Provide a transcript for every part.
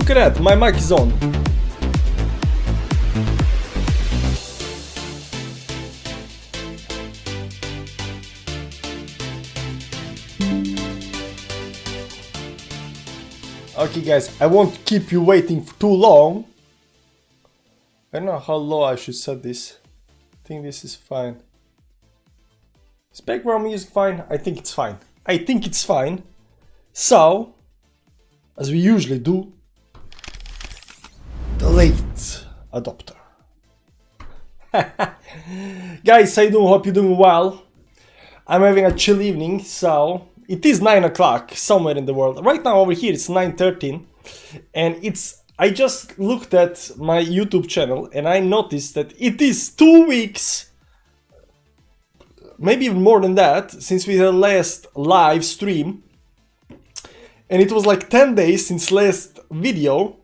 look at that, my mic is on. Okay guys, I won't keep you waiting for too long. I don't know how low I should set this. I think this is fine. Is background music fine? I think it's fine. I think it's fine. So, as we usually do, the late adopter. Guys, how you doing? Hope you're doing well. I'm having a chill evening, so it is 9 o'clock somewhere in the world. Right now over here it's 9:13, and I just looked at my YouTube channel and I noticed that it is 2 weeks, maybe even more than that, since we had last live stream. And it was like 10 days since last video.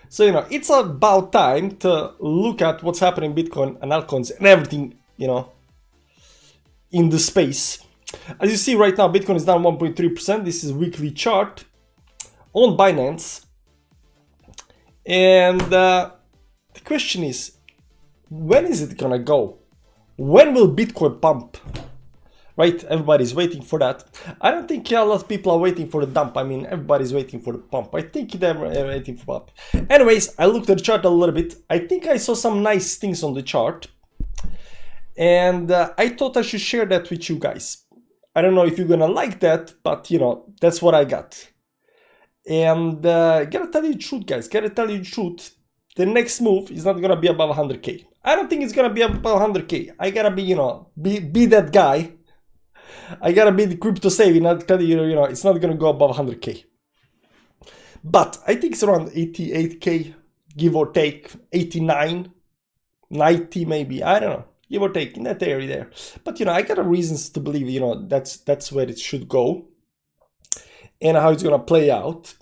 So, you know, it's about time to look at what's happening in Bitcoin and altcoins and everything, you know, in the space. As you see right now, Bitcoin is down 1.3%. This is weekly chart on Binance. And the question is, when is it gonna go? When will Bitcoin pump? Right, everybody's waiting for that. I don't think a lot of people are waiting for the dump. I mean, everybody's waiting for the pump. I think they're waiting for pump. Anyways, I looked at the chart a little bit. I think I saw some nice things on the chart. And I thought I should share that with you guys. I don't know if you're gonna like that, but you know, that's what I got. And gotta tell you the truth, guys. Gotta tell you the truth. The next move is not gonna be above 100K. I don't think it's gonna be above 100K. I gotta be, you know, be that guy. I gotta be the crypto savvy, not tell you, you know, it's not gonna go above 100K. But I think it's around 88K, give or take, 89, 90 maybe, I don't know, give or take, in that area there. But, you know, I got reasons to believe, you know, that's where it should go and how it's gonna play out.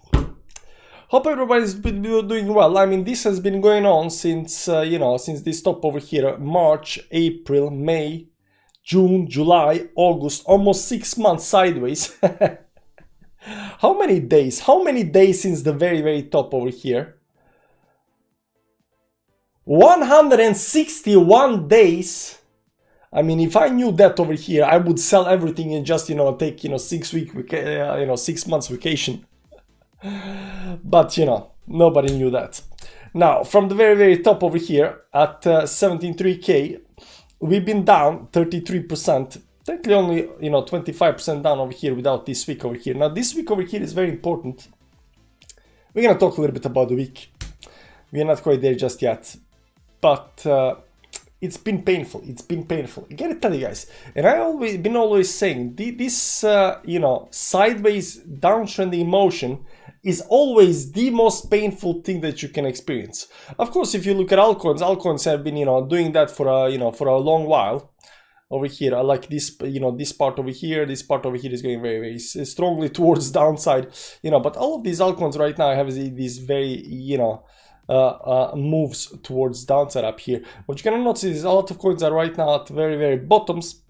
Hope everybody's been doing well. I mean, this has been going on since, you know, since this top over here, March, April, May, June, July, August, almost 6 months sideways. How many days? How many days since the very, very top over here? 161 days. I mean, if I knew that over here, I would sell everything and just, you know, take, you know, 6 months vacation. But, you know, nobody knew that. Now, from the very, very top over here at 17.3K, we've been down 33%, technically only, you know, 25% down over here without this week over here. Now, this week over here is very important. We're going to talk a little bit about the week. We're not quite there just yet, but it's been painful. It's been painful. I gotta tell you guys, and I've been always saying, this, you know, sideways downtrending motion is always the most painful thing that you can experience. Of course, if you look at altcoins have been, you know, doing that for a, you know, for a long while. Over here, I like this, you know, this part over here is going very, very strongly towards downside, you know, but all of these altcoins right now have these very, you know, moves towards downside up here. What you're gonna notice is a lot of coins are right now at very, very bottoms.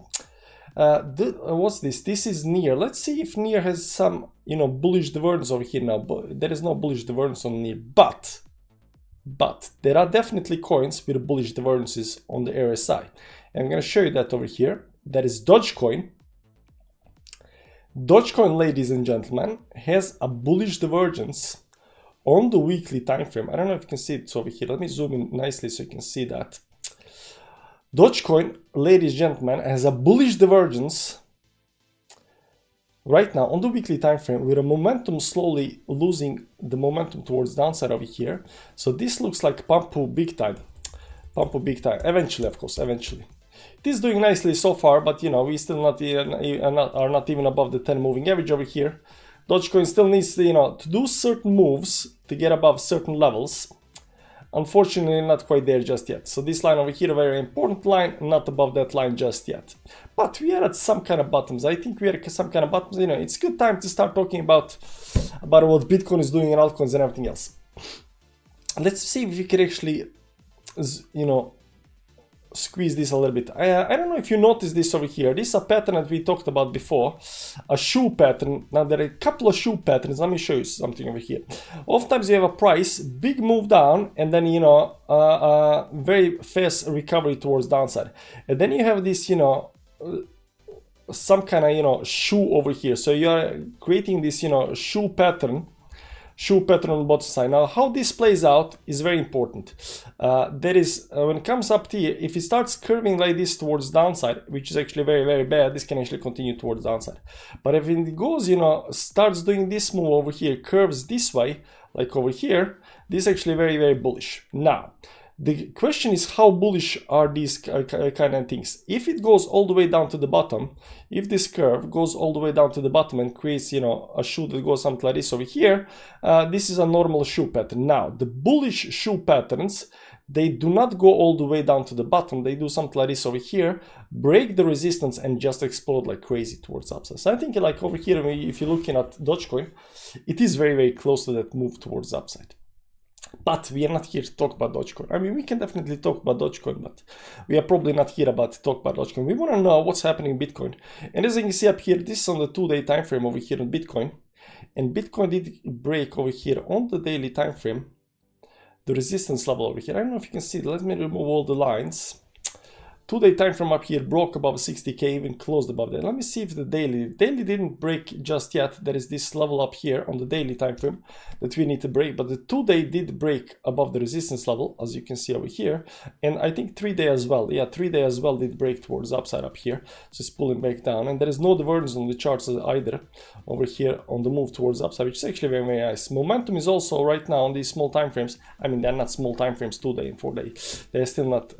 What's this? This is near. Let's see if near has some, you know, bullish divergence over here now. But there is no bullish divergence on near, but there are definitely coins with bullish divergences on the RSI. And I'm going to show you that over here. That is Dogecoin. Dogecoin, ladies and gentlemen, has a bullish divergence on the weekly time frame. I don't know if you can see it over here. Let me zoom in nicely so you can see that. Dogecoin, ladies and gentlemen, has a bullish divergence right now on the weekly time frame with a momentum slowly losing the momentum towards downside over here. So this looks like pump big time. Pump big time. Eventually, of course, eventually. It is doing nicely so far, but you know, we still are not even above the 10 moving average over here. Dogecoin still needs to, you know, to do certain moves to get above certain levels. Unfortunately, not quite there just yet. So this line over here, a very important line, not above that line just yet. But we are at some kind of bottoms. I think we are at some kind of bottoms. You know, it's a good time to start talking about what Bitcoin is doing and altcoins and everything else. Let's see if we can actually, you know, squeeze this a little bit. I don't know if you noticed this over here. This is a pattern that we talked about before, a shoe pattern. Now there are a couple of shoe patterns. Let me show you something over here. Oftentimes you have a price, big move down, and then, you know, very fast recovery towards downside. And then you have this, you know, some kind of, you know, shoe over here. So you are creating this, you know, shoe pattern on the bottom side. Now how this plays out is very important. There is when it comes up here, if it starts curving like this towards downside, which is actually very, very bad, this can actually continue towards downside. But if it goes, you know, starts doing this move over here, curves this way, like over here, this is actually very, very bullish. Now the question is, how bullish are these kind of things? If it goes all the way down to the bottom, if this curve goes all the way down to the bottom and creates, you know, a shoe that goes something like this over here, this is a normal shoe pattern. Now, the bullish shoe patterns, they do not go all the way down to the bottom. They do something like this over here, break the resistance and just explode like crazy towards upside. So I think like over here, if you're looking at Dogecoin, it is very, very close to that move towards upside. But we are not here to talk about Dogecoin. I mean, we can definitely talk about Dogecoin, but we are probably not here to talk about Dogecoin. We want to know what's happening in Bitcoin. And as you can see up here, this is on the 2-day time frame over here on Bitcoin. And Bitcoin did break over here on the daily time frame, the resistance level over here. I don't know if you can see it. Let me remove all the lines. 2-day time frame up here broke above 60k, even closed above that. Let me see if the daily didn't break just yet. There is this level up here on the daily time frame that we need to break, but the 2-day did break above the resistance level, as you can see over here. And I think 3-day as well. Yeah, 3-day as well did break towards upside up here. So it's pulling back down, and there is no divergence on the charts either over here on the move towards upside, which is actually very, very nice. Momentum is also right now on these small time frames. I mean, they're not small time frames, 2-day and 4-day. They're still not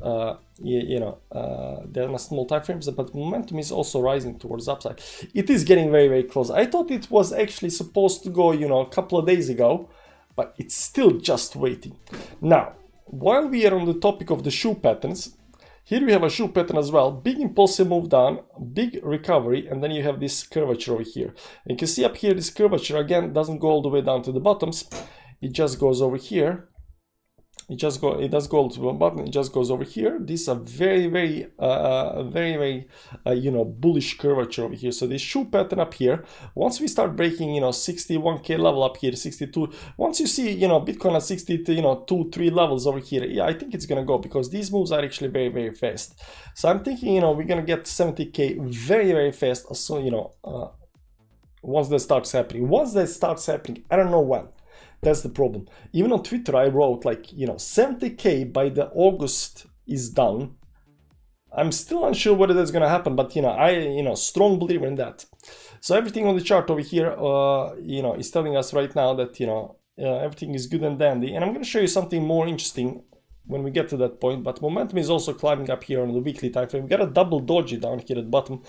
they're not small time frames, but momentum is also rising towards upside. It is getting very, very close. I thought it was actually supposed to go, you know, a couple of days ago, but it's still just waiting. Now, while we are on the topic of the shoe patterns, here we have a shoe pattern as well. Big impulsive move down, big recovery, and then you have this curvature over here. And you can see up here, this curvature again doesn't go all the way down to the bottoms. It just goes over here. It does go to the bottom. It just goes over here. This is a very, very, you know, bullish curvature over here. So this shoe pattern up here, once we start breaking, you know, 61k level up here, 62. Once you see, you know, Bitcoin at 60 to, you know, 2-3 levels over here, yeah, I think it's gonna go, because these moves are actually very, very fast. So I'm thinking, you know, we're gonna get 70k very, very fast. So, you know, once that starts happening. Once that starts happening, I don't know when. That's the problem. Even on Twitter, I wrote like, you know, 70k by the August is done. I'm still unsure whether that's going to happen, but, you know, strong believer in that. So everything on the chart over here, you know, is telling us right now that, you know, everything is good and dandy. And I'm going to show you something more interesting when we get to that point. But momentum is also climbing up here on the weekly time frame. We got a double doji down here at the bottom.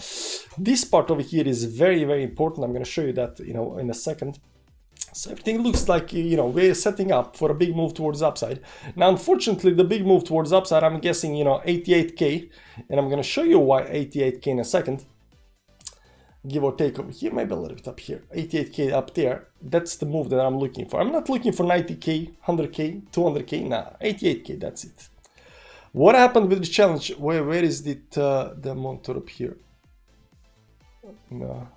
This part over here is very, very important. I'm going to show you that, you know, in a second. So everything looks like, you know, we're setting up for a big move towards upside. Now, unfortunately, the big move towards upside, I'm guessing, you know, 88k. And I'm going to show you why 88k in a second. Give or take over here, maybe a little bit up here. 88k up there. That's the move that I'm looking for. I'm not looking for 90k, 100k, 200k. Nah, 88k, that's it. What happened with the challenge? Where is it, the monitor up here? No.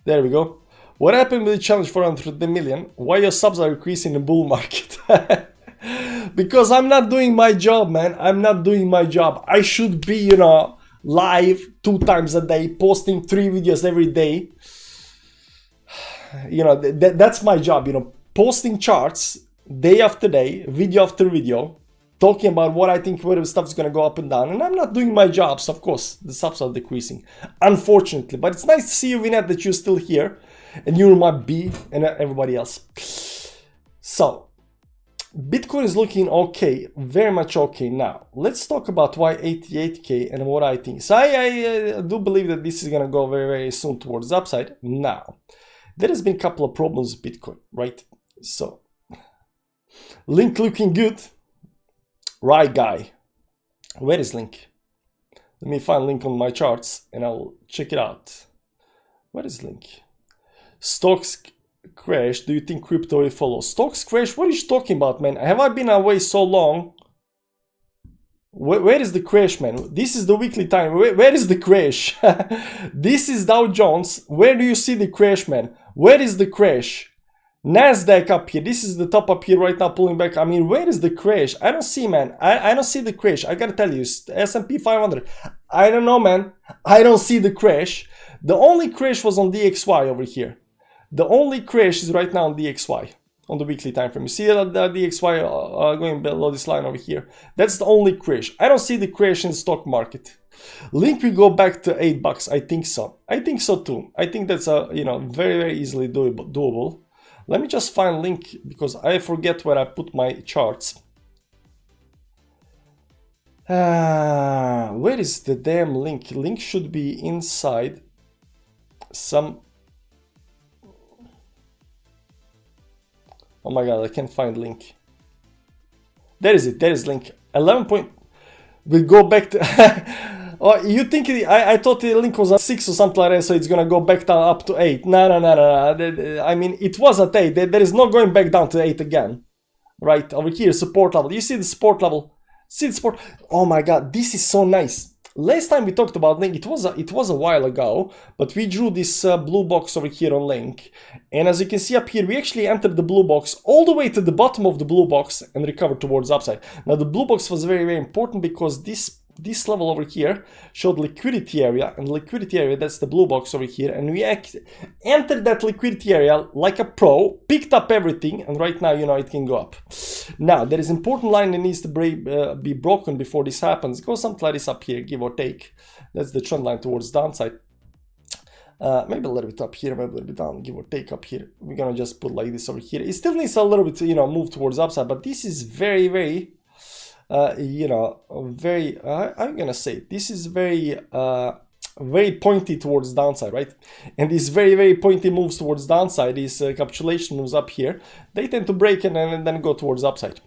There we go. What happened with the challenge for 100 million? Why your subs are increasing in the bull market? Because I'm not doing my job, man. I'm not doing my job. I should be, you know, live 2 times a day, posting 3 videos every day. You know, that's my job, you know, posting charts day after day, video after video, talking about what I think, where the stuff is going to go up and down. And I'm not doing my job, so of course the subs are decreasing, unfortunately. But it's nice to see you, Vinette, that you're still here. And you're my B and everybody else. So, Bitcoin is looking okay, very much okay. Now, let's talk about why 88k and what I think. So I do believe that this is going to go very, very soon towards the upside. Now, there has been a couple of problems with Bitcoin, right? So, Link looking good. Right, guy. Where is Link? Let me find Link on my charts and I'll check it out. Where is Link? Stocks crash. Do you think crypto will follow? Stocks crash? What are you talking about, man? Have I been away so long? Where is the crash, man? This is the weekly time. Where is the crash? This is Dow Jones. Where do you see the crash, man? Where is the crash? Nasdaq up here. This is the top up here right now, pulling back. I mean, where is the crash? I don't see, man. I don't see the crash. I gotta tell you, S&P 500. I don't know, man. I don't see the crash. The only crash was on DXY over here. The only crash is right now on DXY. On the weekly time frame. You see that the DXY going below this line over here. That's the only crash. I don't see the crash in the stock market. Link will go back to $8. I think so. I think so too. I think that's very, very easily doable. Let me just find link because I forget where I put my charts. Where is the damn link? Link should be inside some. Oh my god, I can't find link. There is it. There is link. 11 point. We'll go back to. Oh, you think I thought the link was at 6 or something like that, so it's gonna go back down up to 8. No. I mean, it was at 8. There is no going back down to 8 again. Right over here, support level. You see the support level? See the support? Oh my god, this is so nice. Last time we talked about link, it was a while ago, but we drew this blue box over here on link, and as you can see up here, we actually entered the blue box all the way to the bottom of the blue box and recovered towards upside. Now the blue box was very, very important because this level over here showed liquidity area, and liquidity area, that's the blue box over here, and we entered that liquidity area like a pro, picked up everything, and right now, it can go up. Now there is important line that needs to be broken before this happens. Go something like this up here, give or take. That's the trend line towards downside. Maybe a little bit up here, maybe a little bit down, give or take up here. We're gonna just put like this over here. It still needs a little bit to move towards upside, but this is very, very very, I'm gonna say this is very, very pointy towards downside, right? And these very, very pointy moves towards downside, these capitulation moves up here, they tend to break and then go towards upside.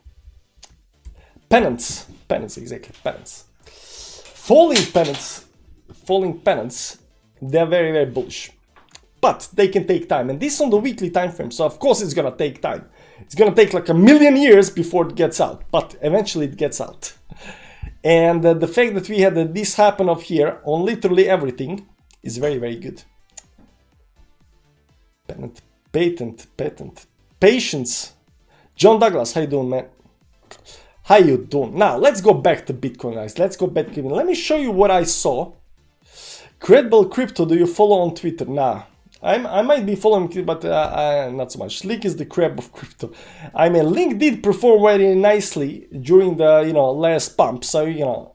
Pennants, exactly, pennants. Falling pennants, they're very, very bullish, but they can take time, and this on the weekly time frame, so of course it's gonna take time. It's gonna take like 1,000,000 years before it gets out, but eventually it gets out. And the fact that we had this happen up here on literally everything is very, very good. Patent. Patience. John Douglas, how you doing, man? How you doing? Now, let's go back to Bitcoin, guys. Let's go back to Bitcoin. Let me show you what I saw. Credible Crypto, do you follow on Twitter? Nah. I might be following it, but not so much. Link is the crab of crypto. I mean, Link did perform very nicely during the last pump, so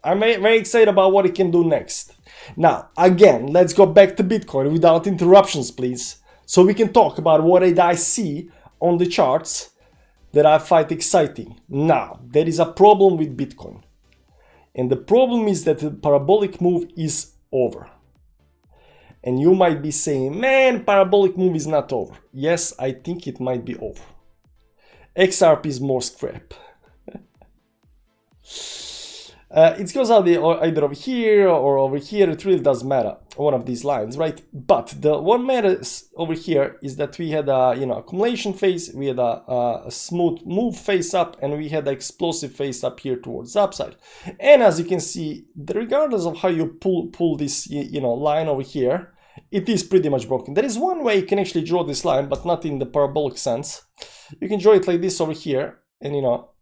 I'm very excited about what it can do next. Now, again, let's go back to Bitcoin without interruptions, please, so we can talk about what I see on the charts that I find exciting. Now, there is a problem with Bitcoin, and the problem is that the parabolic move is over. And you might be saying, man, parabolic move is not over. Yes, I think it might be over. XRP is more scrap. It goes out either over here or over here. It really doesn't matter, one of these lines, right? But the one matters over here is that we had a accumulation phase, we had a smooth move face up, and we had an explosive face up here towards the upside. And as you can see, regardless of how you pull this line over here, it is pretty much broken. There is one way you can actually draw this line, but not in the parabolic sense. You can draw it like this over here, and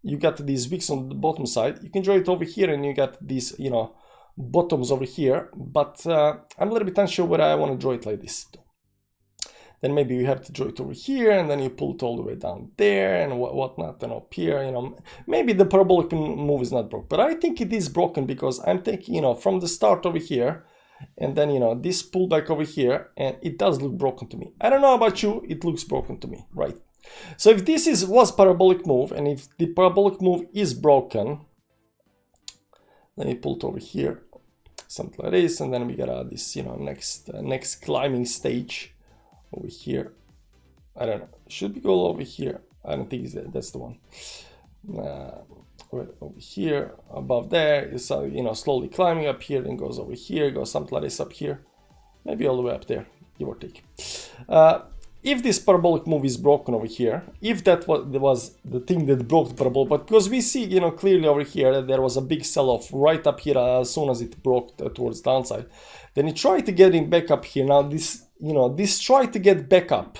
you got these wicks on the bottom side. You can draw it over here, and you got these bottoms over here. But I'm a little bit unsure whether I want to draw it like this. Then maybe you have to draw it over here, and then you pull it all the way down there and whatnot, and up here. Maybe the parabolic move is not broken, but I think it is broken because I'm taking from the start over here. And then, this pullback over here, and it does look broken to me. I don't know about you, it looks broken to me, right? So if this was parabolic move, and if the parabolic move is broken, let me pull it over here, something like this, and then we got this, next climbing stage over here. I don't know, should we go over here? I don't think that's the one. Right over here, above there is slowly climbing up here, then goes over here, goes something like this up here, maybe all the way up there, give or take. if this parabolic move is broken over here, if that was the thing that broke the parabolic, but because we see, you know, clearly over here that there was a big sell-off right up here as soon as it broke towards downside, then it tried to get back up here. Now this, you know, this tried to get back up.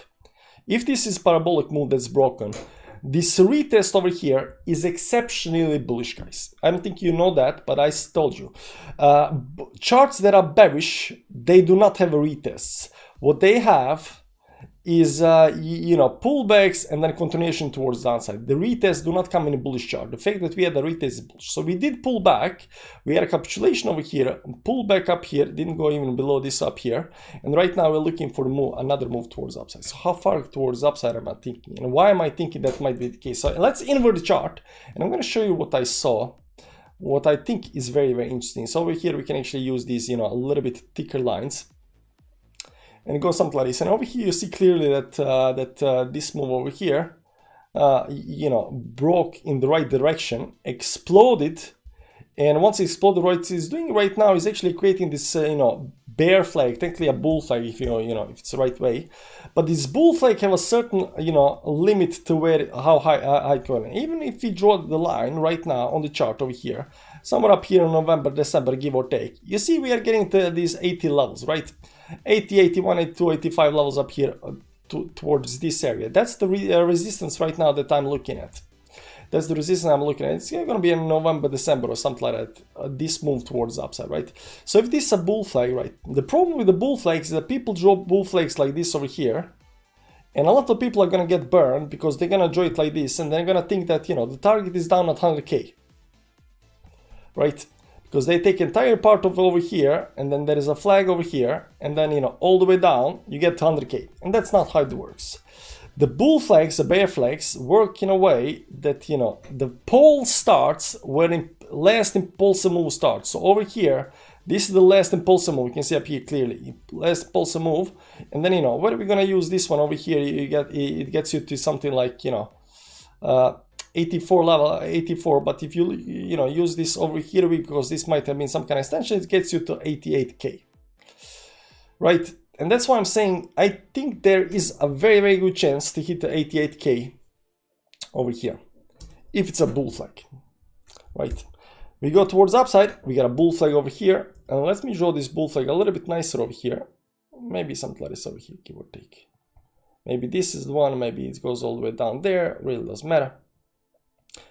If this is parabolic move that's broken, this retest over here is exceptionally bullish, guys. I don't think you know that, but I told you. Charts that are bearish, they do not have a retest. What they have is, you know, pullbacks and then continuation towards downside. The retests do not come in a bullish chart. The fact that we had a retest is bullish. So we did pull back. We had a capitulation over here, pull back up here, didn't go even below this up here. And right now we're looking for another move towards upside. So how far towards upside am I thinking? And why am I thinking that might be the case? So let's invert the chart. And I'm going to show you what I saw. What I think is very, very interesting. So over here we can actually use these, you know, a little bit thicker lines. And it goes something like this. And over here you see clearly that this move over here, you know, broke in the right direction, exploded, and once it exploded, what it's doing right now is actually creating this, you know, bear flag, technically a bull flag if you know if it's the right way. But this bull flag have a certain, you know, limit to where how high it can. Even if we draw the line right now on the chart over here, somewhere up here in November, December, give or take, you see we are getting to these 80 levels, right? 80, 81, 82, 85 levels up here towards this area. That's the resistance right now that I'm looking at. That's the resistance I'm looking at. It's going to be in November, December or something like that. This move towards the upside, right? So if this is a bull flag, right? The problem with the bull flags is that people draw bull flags like this over here. And a lot of people are going to get burned because they're going to draw it like this. And they're going to think that, you know, the target is down at 100K. Right? Because they take entire part of over here, and then there is a flag over here, and then, you know, all the way down, you get 100K. And that's not how it works. The bull flags, the bear flags, work in a way that, you know, the pole starts where the last impulsive move starts. So over here, this is the last impulsive move. You can see up here clearly, last impulsive move. And then, you know, where are we going to use this one over here? It gets you to something like, you know, 84 level, 84, but if you know, use this over here, because this might have been some kind of extension, it gets you to 88K, right? And that's why I'm saying I think there is a very, very good chance to hit the 88K over here, if it's a bull flag, right? We go towards upside, we got a bull flag over here, and let me draw this bull flag a little bit nicer over here, maybe something like this over here, give or take. Maybe this is the one, maybe it goes all the way down there, really doesn't matter.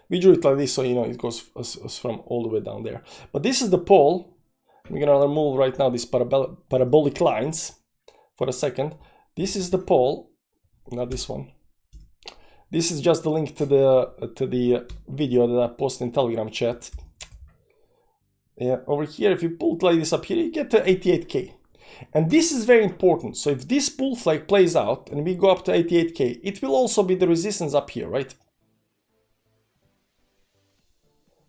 We drew it like this, so you know it goes from all the way down there. But this is the pole. We're gonna remove right now these parabolic lines for a second. This is the pole, not this one. This is just the link to the video that I posted in Telegram chat. Yeah, over here, if you pull it like this up here, you get to 88K. And this is very important. So if this bull flag plays out and we go up to 88K, it will also be the resistance up here, right?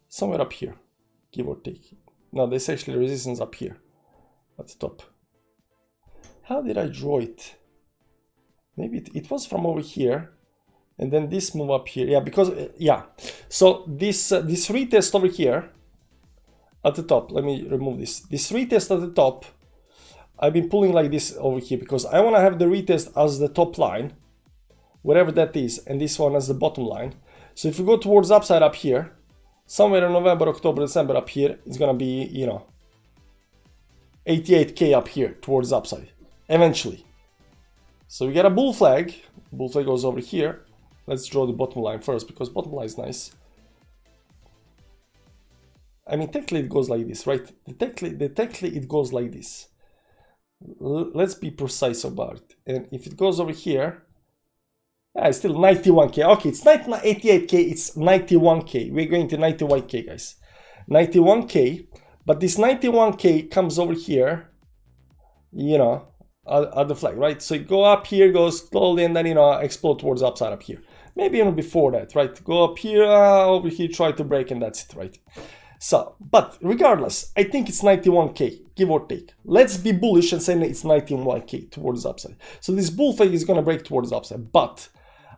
Somewhere up here, give or take. No, there's actually resistance up here at the top. How did I draw it? Maybe it was from over here, and then this move up here. Yeah, because yeah. So this retest over here at the top. Let me remove this. This retest at the top, I've been pulling like this over here because I want to have the retest as the top line, whatever that is, and this one as the bottom line. So if we go towards upside up here, somewhere in November, October, December up here, it's gonna be, you know, 88K up here towards upside, eventually. So we get a bull flag. Bull flag goes over here. Let's draw the bottom line first because bottom line is nice. I mean, technically it goes like this, right? Technically it goes like this. Let's be precise about it. And if it goes over here, it's still 91K. Okay, it's not 88K, it's 91K. We're going to 91K, guys. 91K, but this 91K comes over here, you know, at the flag, right? So you go up here, goes slowly, and then, you know, explode towards upside up here. Maybe even before that, right? Go up here, over here, try to break, and that's it, right? So, but regardless, I think it's 91K, give or take. Let's be bullish and say it's 91K towards upside. So this bull flag is going to break towards upside, but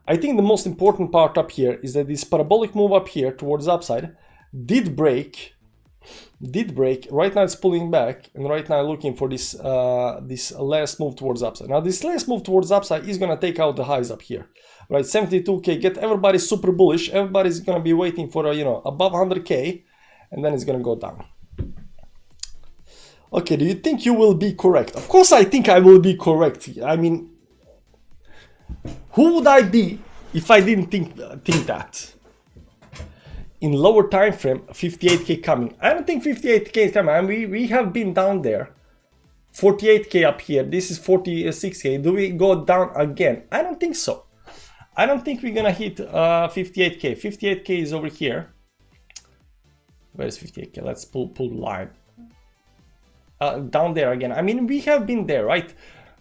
I think the most important part up here is that this parabolic move up here towards upside did break did break. Right now it's pulling back, and right now looking for this this last move towards upside. Now this last move towards upside is gonna take out the highs up here, right? 72k, get everybody super bullish. Everybody's gonna be waiting for a, you know, above 100k, and then it's gonna go down. Okay, do you think you will be correct? Of course I think I will be correct. I mean, who would I be if I didn't think that? In lower time frame, 58k coming. I don't think 58k is coming. I mean, we have been down there. 48k up here. This is 46k. Do we go down again? I don't think so. I don't think we're gonna hit 58k. 58k is over here. Where is 58k? Let's pull the line. Down there again. I mean, we have been there, right?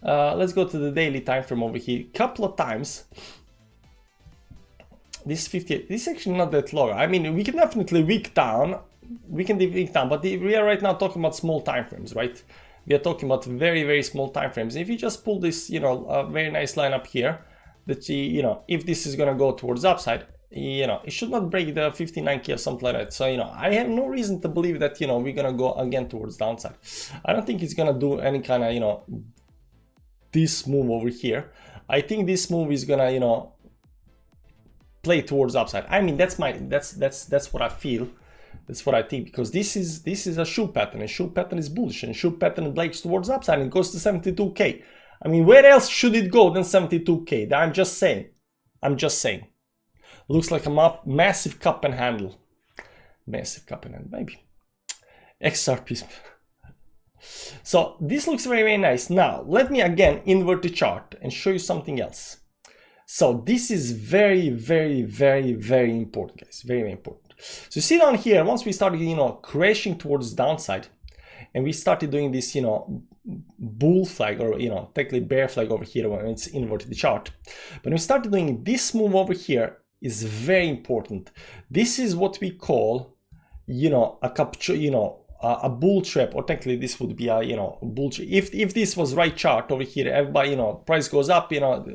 Let's go to the daily time frame over here. Couple of times. This 58, this is actually not that long. I mean, we can definitely weak down. We can weak down, but we are right now talking about small time frames, right? We are talking about very, very small time frames. If you just pull this, you know, a very nice line up here, that you know, if this is gonna go towards upside, you know, it should not break the 59k or something like that. So, you know, I have no reason to believe that, you know, we're gonna go again towards downside. I don't think it's gonna do any kind of, you know, this move over here. I think this move is gonna, you know, play towards upside. I mean, that's what I feel. That's what I think, because this is a shoe pattern. A shoe pattern is bullish, and shoe pattern breaks towards upside and it goes to 72k. I mean, where else should it go than 72k? I'm just saying. I'm just saying. Looks like a massive cup and handle. Massive cup and handle, maybe. XRP. So this looks very, very nice. Now, let me again invert the chart and show you something else. So this is very, very, very, very important, guys. Very, very important. So you see down here, once we started, you know, crashing towards downside, and we started doing this, you know, bull flag, or, you know, technically bear flag over here when it's inverted the chart. But we started doing this move over here is very important. This is what we call, you know, a bull trap, or technically this would be a, you know, bull trap. If this was right chart over here, everybody, you know, price goes up, you know,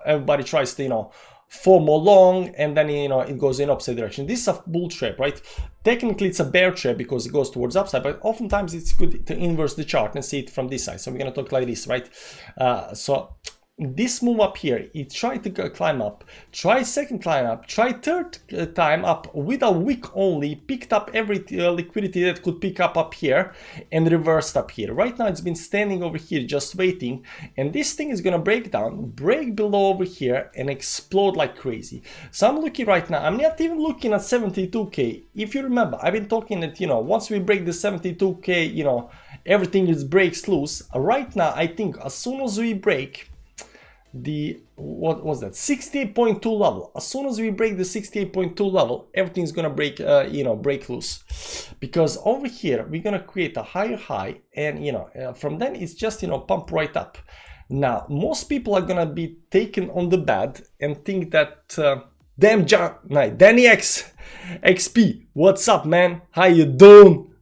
everybody tries to, you know, form more long, and then, you know, it goes in opposite direction. This is a bull trap, right? Technically it's a bear trap because it goes towards upside, but oftentimes it's good to inverse the chart and see it from this side. So we're gonna talk like this, right? So this move up here, it tried to climb up, try second climb up, try third time up with a wick only, picked up every liquidity that could pick up here, and reversed up here. Right now it's been standing over here just waiting, and this thing is gonna break down, break below over here, and explode like crazy. So I'm looking right now, I'm not even looking at 72k. If you remember, I've been talking that, you know, once we break the 72k, you know, everything is breaks loose. Right now I think as soon as we break the, what was that, 68.2 level, as soon as we break the 68.2 level, everything's gonna break, you know, break loose, because over here we're gonna create a higher high, and, you know, from then it's just, you know, pump right up. Now most people are gonna be taken on the bad and think that damn John, Danny XP, what's up, man? How you doing?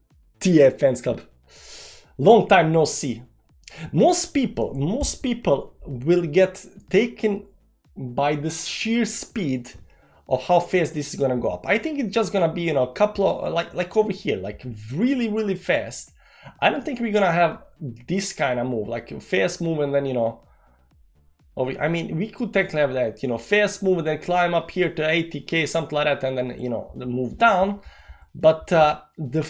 TF Fans Club, long time no see. Most people will get taken by the sheer speed of how fast this is gonna go up. I think it's just gonna be, you know, a couple of, like over here, like really, really fast. I don't think we're gonna have this kind of move, like a fast move and then, you know, I mean, we could technically have that, you know, fast move and then climb up here to 80k, something like that, and then, you know, move down. But the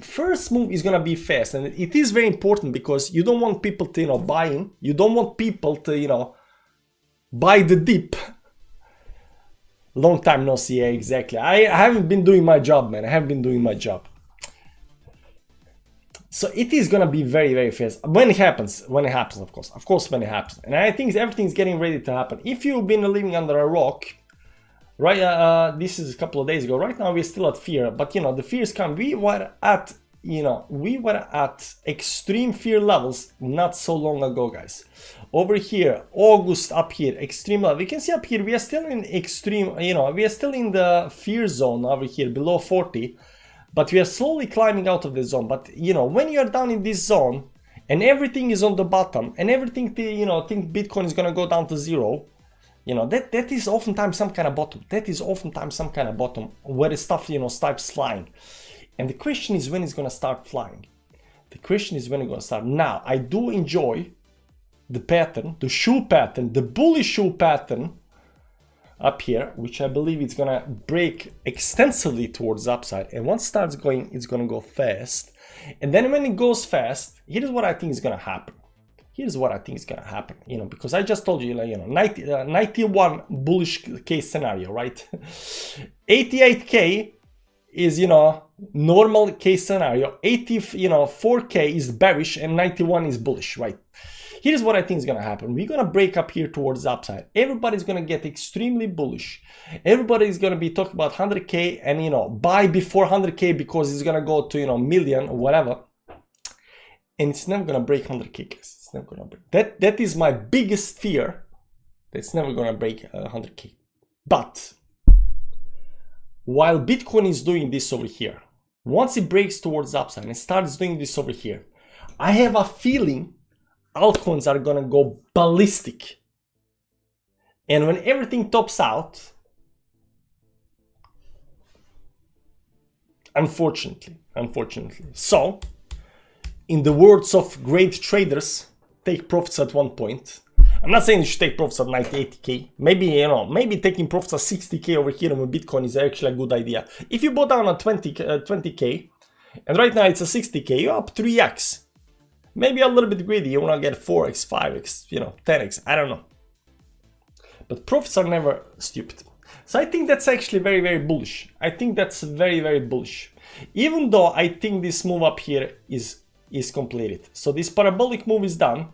first move is gonna be fast, and it is very important because you don't want people to, you know, buy in. You don't want people to, you know, buy the dip. Long time no see. Yeah, exactly. I haven't been doing my job, man. I haven't been doing my job. So it is gonna be very, very fast when it happens. When it happens, of course, when it happens. And I think everything's getting ready to happen. If you've been living under a rock, right, this is a couple of days ago. Right now we're still at fear, but, you know, the fears come. We were at, you know, we were at extreme fear levels not so long ago, guys. Over here, August up here, extreme level. We can see up here we are still in extreme, you know, we are still in the fear zone over here below 40, but we are slowly climbing out of the zone. But, you know, when you are down in this zone and everything is on the bottom and everything, you know, think Bitcoin is gonna go down to zero, you know, that is oftentimes some kind of bottom. That is oftentimes some kind of bottom where the stuff, you know, starts flying. And the question is when it's going to start flying. The question is when it's going to start. Now, I do enjoy the pattern, the shoe pattern, the bullish shoe pattern up here, which I believe it's going to break extensively towards the upside. And once it starts going, it's going to go fast. And then when it goes fast, here's what I think is going to happen. Here's what I think is going to happen, you know, because I just told you, like, you know, 91 bullish case scenario, right? 88K is, you know, normal case scenario. 4K is bearish and 91 is bullish, right? Here's what I think is going to happen. We're going to break up here towards the upside. Everybody's going to get extremely bullish. Everybody's going to be talking about 100K and, you know, buy before 100K because it's going to go to, you know, million or whatever. And it's never going to break 100K, guys. It's never going to break. That is my biggest fear. It's never going to break 100K. But while Bitcoin is doing this over here, once it breaks towards the upside and it starts doing this over here, I have a feeling altcoins are going to go ballistic. And when everything tops out, unfortunately. So, in the words of great traders, take profits at one point. I'm not saying you should take profits at 80K. Maybe, you know, maybe taking profits at 60K over here on Bitcoin is actually a good idea. If you bought down at 20K, and right now it's a 60K, you're up 3x. Maybe a little bit greedy, you want to get 4x, 5x, you know, 10x, I don't know. But profits are never stupid. So I think that's actually very, very bullish. I think that's very, very bullish. Even though I think this move up here is completed. So this parabolic move is done.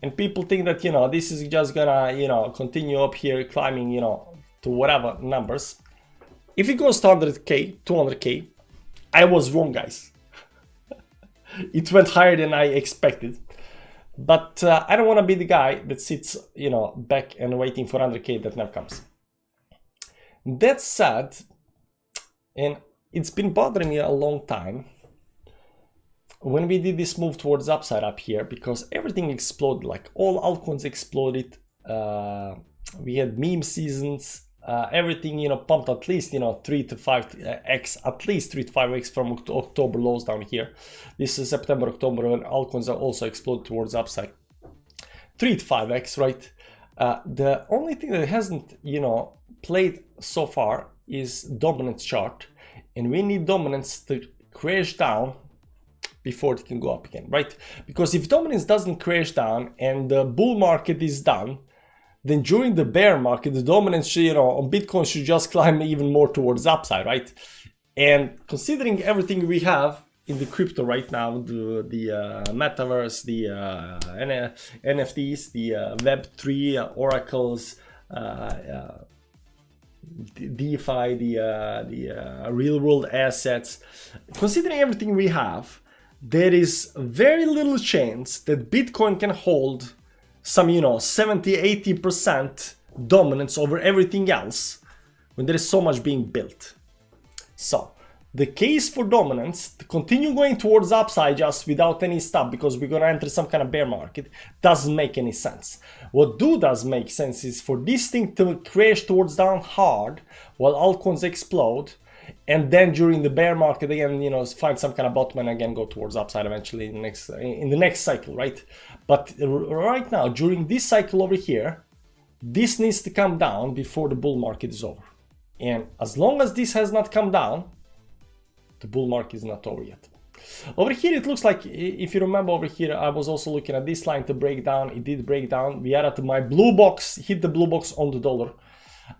And people think that, you know, this is just gonna, you know, continue up here climbing, you know, to whatever numbers. If it goes to 100K, 200K, I was wrong, guys. It went higher than I expected. But I don't want to be the guy that sits, you know, back and waiting for 100K that never comes. That said, and it's been bothering me a long time, when we did this move towards upside up here, because everything exploded, like all altcoins exploded. We had meme seasons, everything, you know, pumped at least, you know, 3 to 5x, at least 3 to 5x from October lows down here. This is September, October, when altcoins are also exploded towards upside. 3 to 5x, right? The only thing that hasn't, you know, played so far is dominance chart, and we need dominance to crash down before it can go up again, right? Because if dominance doesn't crash down and the bull market is done, then during the bear market, the dominance, you know, on Bitcoin should just climb even more towards the upside, right? And considering everything we have in the crypto right now, the metaverse, the NFTs, the Web3, oracles, DeFi, the real world assets, considering everything we have, there is very little chance that Bitcoin can hold some, you know, 70-80% dominance over everything else when there is so much being built. So the case for dominance to continue going towards upside just without any stop, because we're going to enter some kind of bear market, doesn't make any sense. What does make sense is for this thing to crash towards down hard while altcoins explode, and then during the bear market again, you know, find some kind of bottom and again go towards upside eventually in the next cycle, right? But right now, during this cycle over here, this needs to come down before the bull market is over. And as long as this has not come down, the bull market is not over yet. Over here, it looks like, if you remember over here, I was also looking at this line to break down. It did break down. We are at my blue box, hit the blue box on the dollar.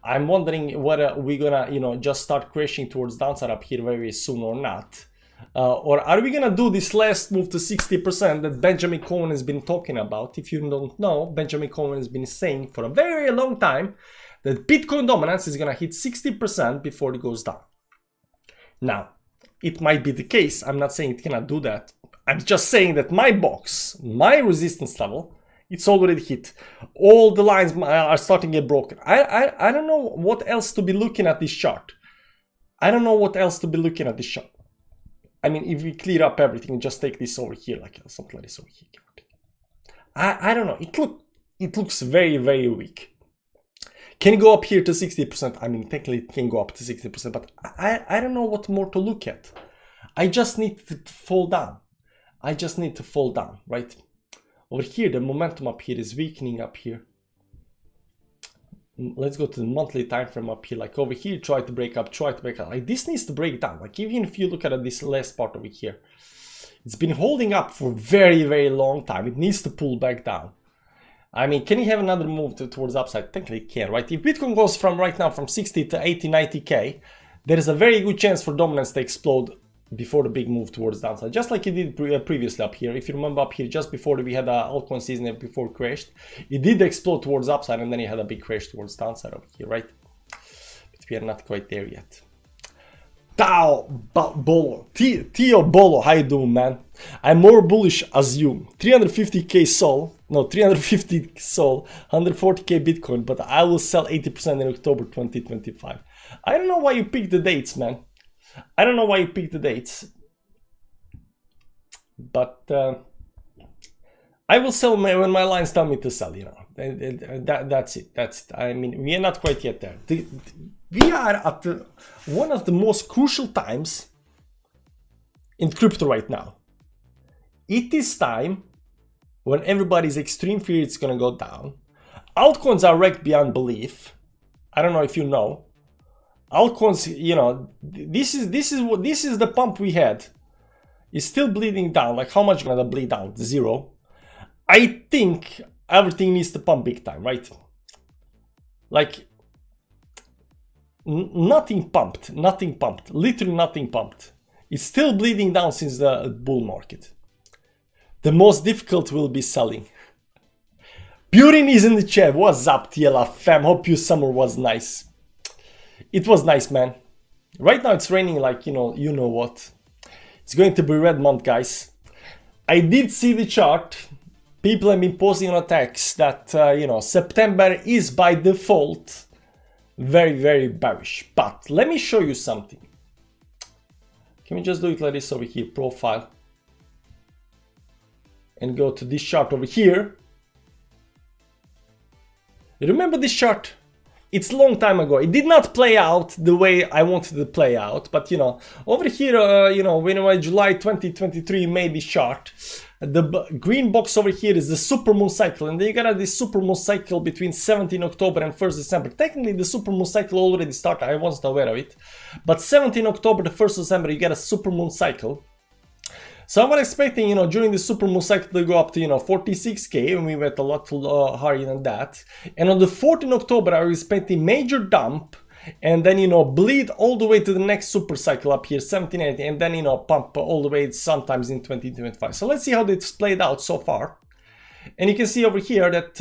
I'm wondering whether we're gonna, you know, just start crashing towards downside up here very soon or not. Or are we gonna do this last move to 60% that Benjamin Cohen has been talking about? If you don't know, Benjamin Cohen has been saying for a very, very long time that Bitcoin dominance is gonna hit 60% before it goes down. Now, it might be the case. I'm not saying it cannot do that. I'm just saying that my box, my resistance level, it's already hit. All the lines are starting to get broken. I don't know what else to be looking at this chart. I don't know what else to be looking at this chart. I mean, if we clear up everything and just take this over here, like something like this over here. I don't know. It looks very, very weak. Can it go up here to 60%? I mean, technically it can go up to 60%, but I don't know what more to look at. I just need to fall down. I just need to fall down, right? Over here, the momentum up here is weakening up here. Let's go to the monthly time frame up here. Like over here, try to break up. Like this needs to break down. Like even if you look at this last part over here, it's been holding up for very, very long time. It needs to pull back down. I mean, can you have another move towards upside? Technically it can, right? If Bitcoin goes from right now from 60 to 80, 90K, there is a very good chance for dominance to explode before the big move towards downside, just like it did previously up here. If you remember up here, just before we had a altcoin season before it crashed, it did explode towards upside and then it had a big crash towards downside over here, right? But we are not quite there yet. Bolo, Tio Bolo, how you doing, man? I'm more bullish as you. 350k Sol, no, 350 Sol, 140k Bitcoin, but I will sell 80% in October 2025. I don't know why you picked the dates, man. I don't know why you picked the dates, but I will sell when my lines tell me to sell, you know. That's it. I mean, we are not quite yet there. We are at one of the most crucial times in crypto right now. It is time when everybody's extreme fear it's gonna go down. Altcoins are wrecked beyond belief. I don't know if you know. Altcoins, you know, this is the pump we had. It's still bleeding down. Like how much gonna bleed out? 0. I think everything needs to pump big time, right? Like nothing pumped, literally nothing pumped. It's still bleeding down since the bull market. The most difficult will be selling. Burin is in the chat. What's up, TLF fam? Hope your summer was nice. It was nice, man. Right now it's raining like, you know what. It's going to be red month, guys. I did see the chart. People have been posting on attacks that, you know, September is by default very, very bearish. But let me show you something. Can we just do it like this over here, profile, and go to this chart over here. You remember this chart? It's a long time ago. It did not play out the way I wanted to play out, but you know, over here, you know, when I July 2023 made this chart, the green box over here is the supermoon cycle, and then you got this supermoon cycle between 17 October and 1st December. Technically, the supermoon cycle already started. I wasn't aware of it, but 17 October to 1st December, you get a supermoon cycle. So I was expecting, you know, during the supermoon cycle to go up to, you know, 46k, and we went a lot higher than that. And on the 14th October, I was expecting major dump, and then, you know, bleed all the way to the next super cycle up here, 1780, and then, you know, pump all the way sometimes in 2025. So let's see how it's played out so far. And you can see over here that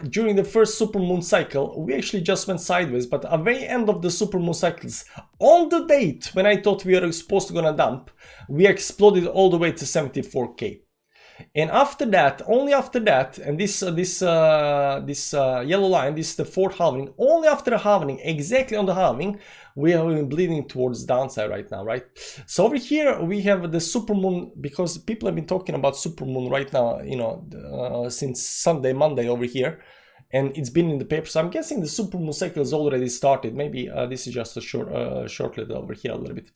during the first supermoon cycle, we actually just went sideways, but at the very end of the supermoon cycles, on the date when I thought we were supposed to gonna dump, we exploded all the way to 74k. And after that, only after that, and this yellow line, this is the fourth halving, only after the halving, exactly on the halving, we have been bleeding towards downside right now, right? So over here we have the supermoon, because people have been talking about supermoon right now, you know, since Sunday, Monday over here, and it's been in the paper. So I'm guessing the supermoon cycle has already started. Maybe this is just a short little over here a little bit,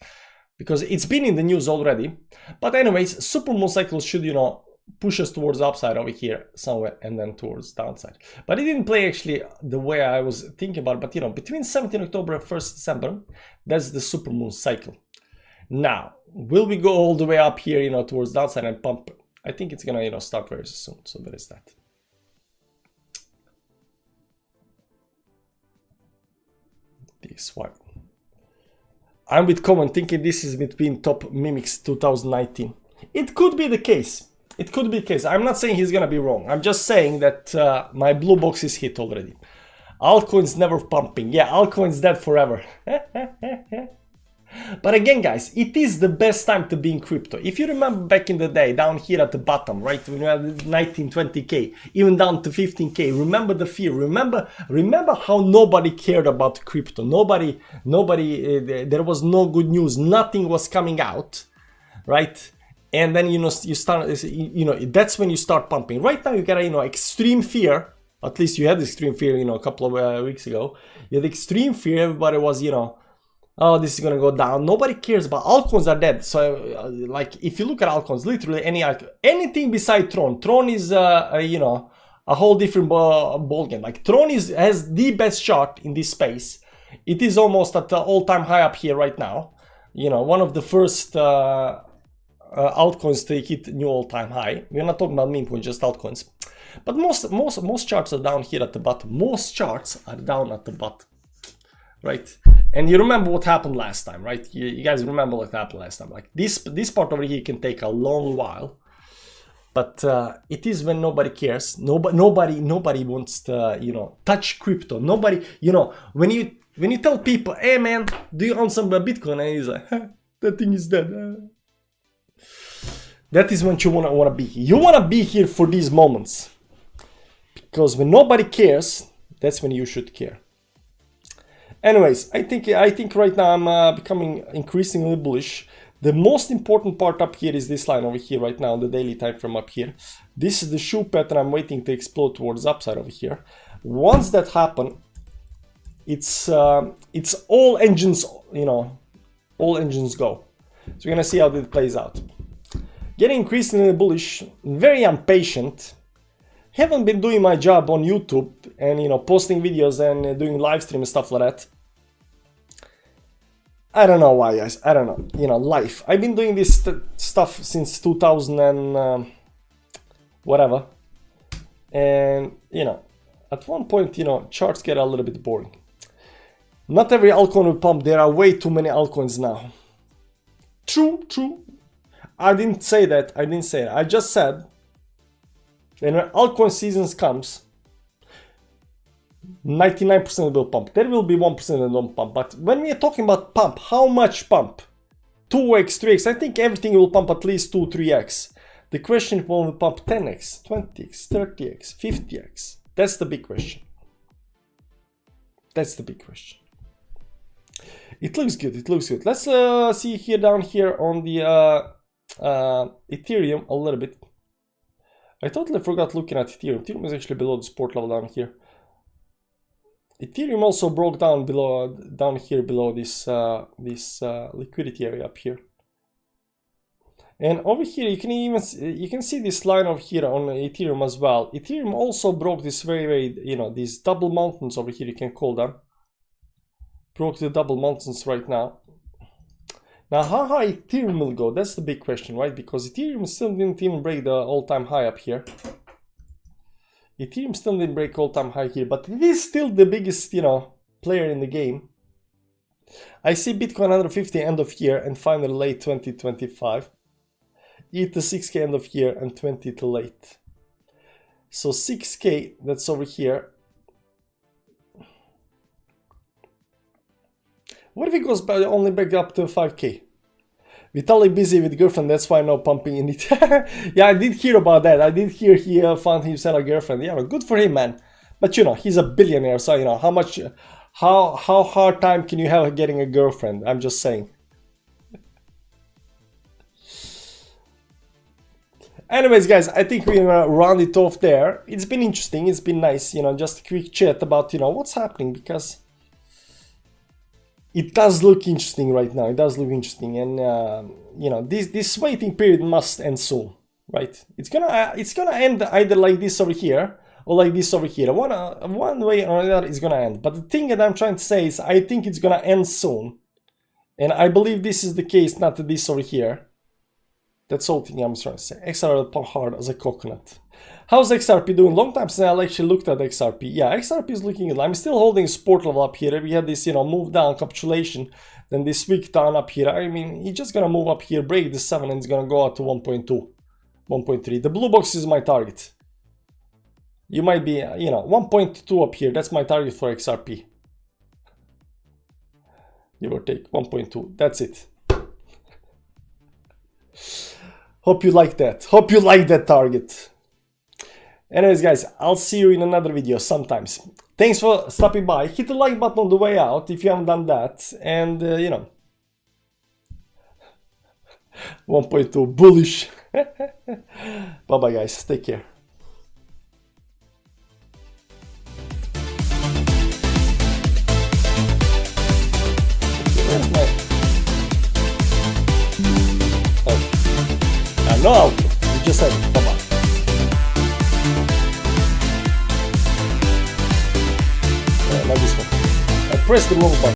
because it's been in the news already. But anyways, supermoon cycle should, you know, push us towards upside over here somewhere, and then towards downside. But it didn't play actually the way I was thinking about it. But you know, between 17 October and 1st December, that's the supermoon cycle. Now, will we go all the way up here, you know, towards downside and pump? I think it's gonna, you know, start very soon. So there is that. This one. I'm with Common thinking this is between top mimics 2019. It could be the case. It could be the case. I'm not saying he's gonna be wrong. I'm just saying that my blue box is hit already. Altcoins never pumping. Yeah, altcoins dead forever. But again, guys, it is the best time to be in crypto. If you remember back in the day, down here at the bottom, right, when you had 19, 20k, even down to 15k, remember the fear. Remember how nobody cared about crypto. Nobody, there was no good news. Nothing was coming out, right? And then, you know, you start, you know, that's when you start pumping. Right now, you got, you know, extreme fear. At least you had extreme fear, you know, a couple of weeks ago. You had extreme fear. Everybody was, you know, oh, this is gonna go down. Nobody cares about altcoins are dead. So like if you look at altcoins, literally anything beside Tron is you know, a whole different ballgame. Like Tron has the best chart in this space. It is almost at the all-time high up here right now. You know, one of the first altcoins to hit new all-time high. We're not talking about meme coins, just altcoins. But most charts are down here at the bottom. Most charts are down at the bottom, right? And you remember what happened last time, right? You guys remember what happened last time? Like this part over here can take a long while, but it is when nobody cares. Nobody wants to, you know, touch crypto. Nobody, you know, when you tell people, hey man, do you own some Bitcoin? And he's like, that thing is dead. That is when you wanna be here. You wanna be here for these moments. Because when nobody cares, that's when you should care. Anyways, I think right now I'm becoming increasingly bullish. The most important part up here is this line over here right now, the daily time frame up here. This is the shoe pattern I'm waiting to explode towards upside over here. Once that happens, it's all engines, you know, all engines go. So we're gonna see how that plays out. Getting increasingly bullish, very impatient. Haven't been doing my job on YouTube and, you know, posting videos and doing live stream and stuff like that. I don't know why, guys. I don't know. You know, life. I've been doing this stuff since 2000 and whatever. And, you know, at one point, you know, charts get a little bit boring. Not every altcoin will pump. There are way too many altcoins now. True. I didn't say that. I just said, and when altcoin seasons comes, 99% will pump. There will be 1% that don't pump. But when we are talking about pump, how much pump? 2x, 3x. I think everything will pump at least 2, 3x. The question is, will we pump 10x, 20x, 30x, 50x? That's the big question. That's the big question. It looks good. It looks good. Let's see here down here on the Ethereum a little bit. I totally forgot looking at Ethereum. Ethereum is actually below the support level down here. Ethereum also broke down here below this liquidity area up here. And over here you can see this line over here on Ethereum as well. Ethereum also broke this very, you know, these double mountains over here, you can call them. Broke the double mountains right now. Now, how high Ethereum will go? That's the big question, right? Because Ethereum still didn't even break the all-time high up here. Ethereum still didn't break all-time high here, but it is still the biggest, you know, player in the game. I see Bitcoin 150 end of year and finally late 2025. ETH to 6K end of year and 20 to late. So 6K, that's over here. What if it goes only back up to 5K? Vitaly busy with girlfriend, that's why no pumping in it. Yeah, I did hear about that. I did hear he found himself a girlfriend. Yeah, good for him, man. But you know, he's a billionaire, so you know, how hard time can you have getting a girlfriend? I'm just saying. Anyways, guys, I think we're gonna round it off there. It's been interesting. It's been nice, you know, just a quick chat about, you know, what's happening, because it does look interesting right now. It does look interesting, and you know, this waiting period must end soon, right? It's gonna end either like this over here or like this over here. One way or another, it's gonna end. But the thing that I'm trying to say is, I think it's gonna end soon, and I believe this is the case, not this over here. That's the whole thing I'm trying to say. XRP pump hard as a coconut. How's XRP doing? Long time since I actually looked at XRP. Yeah, XRP is looking good. I'm still holding support level up here. We had this, you know, move down, capitulation. Then this week down up here. I mean, he's just gonna move up here, break the 7, and it's gonna go out to 1.2, 1.3. The blue box is my target. You might be, you know, 1.2 up here. That's my target for XRP. Give or take 1.2. That's it. Hope you like that. Hope you like that target. Anyways, guys, I'll see you in another video sometimes. Thanks for stopping by. Hit the like button on the way out if you haven't done that. And, you know, 1.2 bullish. Bye-bye, guys. Take care. No outro. We just said bye-bye. Not this one. I pressed the wrong button.